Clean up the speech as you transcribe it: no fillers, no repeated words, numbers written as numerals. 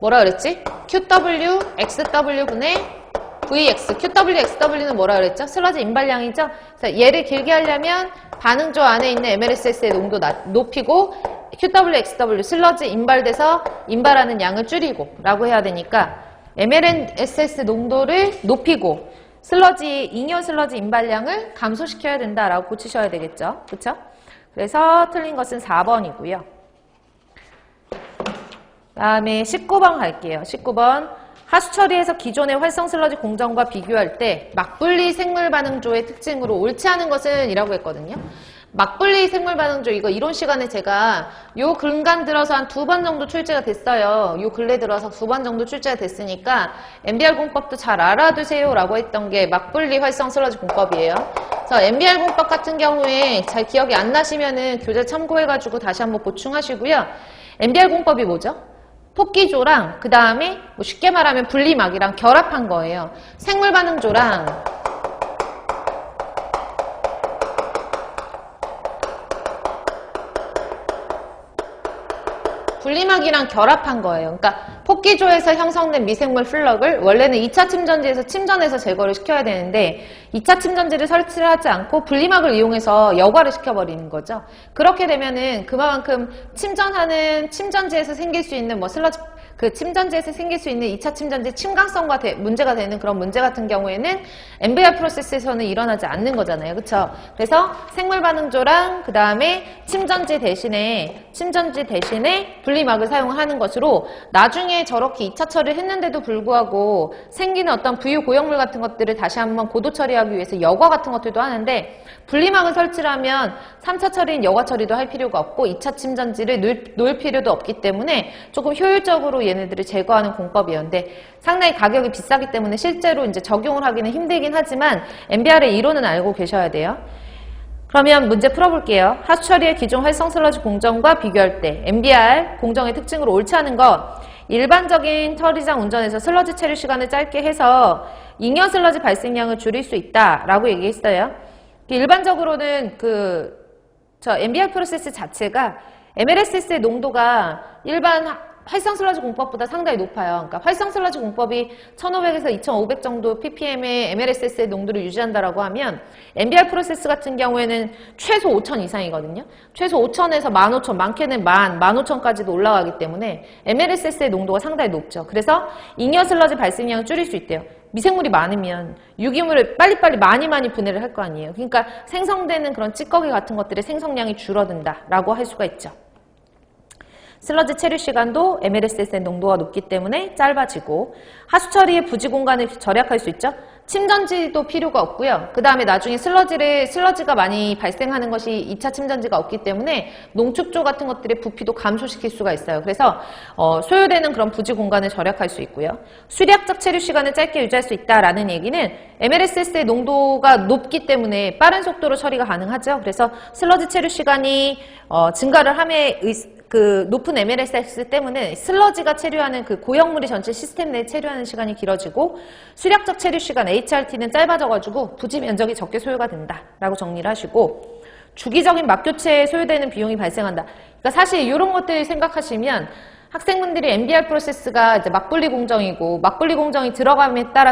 뭐라 그랬지? QW, XW분의 VX. QW, XW는 뭐라 그랬죠? 슬러지 인발량이죠? 그래서 얘를 길게 하려면 반응조 안에 있는 MLSS의 농도 높이고 QW, XW 슬러지 인발돼서 인발하는 양을 줄이고 라고 해야 되니까 MLSS 농도를 높이고 슬러지, 잉여 슬러지 인발량을 감소시켜야 된다라고 고치셔야 되겠죠? 그쵸? 그래서 틀린 것은 4번이고요. 다음에 19번 갈게요. 19번. 하수 처리에서 기존의 활성 슬러지 공정과 비교할 때 막분리 생물 반응조의 특징으로 옳지 않은 것은 이라고 했거든요. 막분리 생물 반응조 이거 이론 시간에 제가 요 근간 들어서 한 2번 정도 출제가 됐어요. 요 근래 들어서 2번 정도 출제가 됐으니까 MBR 공법도 잘 알아두세요 라고 했던 게 막분리 활성 슬러지 공법이에요. 그래서 MBR 공법 같은 경우에 잘 기억이 안 나시면은 교재 참고해가지고 다시 한번 보충하시고요. MBR 공법이 뭐죠? 토끼조랑 그 다음에 뭐 쉽게 말하면 분리막이랑 결합한 거예요. 생물 반응조랑 분리막이랑 결합한 거예요. 그러니까 토끼조에서 형성된 미생물 플럭을 원래는 2차 침전지에서 침전해서 제거를 시켜야 되는데 2차 침전지를 설치를 하지 않고 분리막을 이용해서 여과를 시켜버리는 거죠. 그렇게 되면은 그만큼 침전하는 침전지에서 생길 수 있는 뭐 슬러지 그 침전지에서 생길 수 있는 2차 침전지 침강성과 문제가 되는 그런 문제 같은 경우에는 MBR 프로세스에서는 일어나지 않는 거잖아요. 그렇죠? 그래서 생물 반응조랑 그 다음에 침전지 대신에 분리막을 사용하는 것으로 나중에 저렇게 2차 처리를 했는데도 불구하고 생기는 어떤 부유 고형물 같은 것들을 다시 한번 고도 처리하기 위해서 여과 같은 것들도 하는데 분리막을 설치를 하면 3차 처리인 여과 처리도 할 필요가 없고 2차 침전지를 놓을 필요도 없기 때문에 조금 효율적으로 얘네들을 제거하는 공법이었는데 상당히 가격이 비싸기 때문에 실제로 이제 적용을 하기는 힘들긴 하지만 MBR의 이론은 알고 계셔야 돼요. 그러면 문제 풀어볼게요. 하수 처리의 기존 활성 슬러지 공정과 비교할 때 MBR 공정의 특징으로 옳지 않은 것 일반적인 처리장 운전에서 슬러지 체류 시간을 짧게 해서 잉여 슬러지 발생량을 줄일 수 있다라고 얘기했어요. 일반적으로는 MBR 프로세스 자체가 MLSS의 농도가 일반 활성 슬러지 공법보다 상당히 높아요. 그러니까 활성 슬러지 공법이 1500에서 2500 정도 ppm의 MLSS의 농도를 유지한다라고 하면 MBR 프로세스 같은 경우에는 최소 5000 이상이거든요. 최소 5000에서 15000, 많게는 15000까지도 올라가기 때문에 MLSS의 농도가 상당히 높죠. 그래서 잉여 슬러지 발생량을 줄일 수 있대요. 미생물이 많으면 유기물을 빨리빨리 많이 분해를 할 거 아니에요. 그러니까 생성되는 그런 찌꺼기 같은 것들의 생성량이 줄어든다라고 할 수가 있죠. 슬러지 체류 시간도 MLSS의 농도가 높기 때문에 짧아지고 하수 처리의 부지 공간을 절약할 수 있죠. 침전지도 필요가 없고요. 그 다음에 나중에 슬러지가 많이 발생하는 것이 2차 침전지가 없기 때문에 농축조 같은 것들의 부피도 감소시킬 수가 있어요. 그래서 소요되는 그런 부지 공간을 절약할 수 있고요. 수략적 체류 시간을 짧게 유지할 수 있다라는 얘기는 MLSS의 농도가 높기 때문에 빠른 속도로 처리가 가능하죠. 그래서 슬러지 체류 시간이 증가를 함에 그 높은 MLSS 때문에 슬러지가 체류하는 그 고형물이 전체 시스템 내에 체류하는 시간이 길어지고 수략적 체류 시간 HRT는 짧아져가지고 부지 면적이 적게 소요가 된다라고 정리를 하시고 주기적인 막 교체에 소요되는 비용이 발생한다. 그러니까 사실 이런 것들 생각하시면 학생분들이 MBR 프로세스가 이제 막분리 공정이고 막분리 공정이 들어감에 따라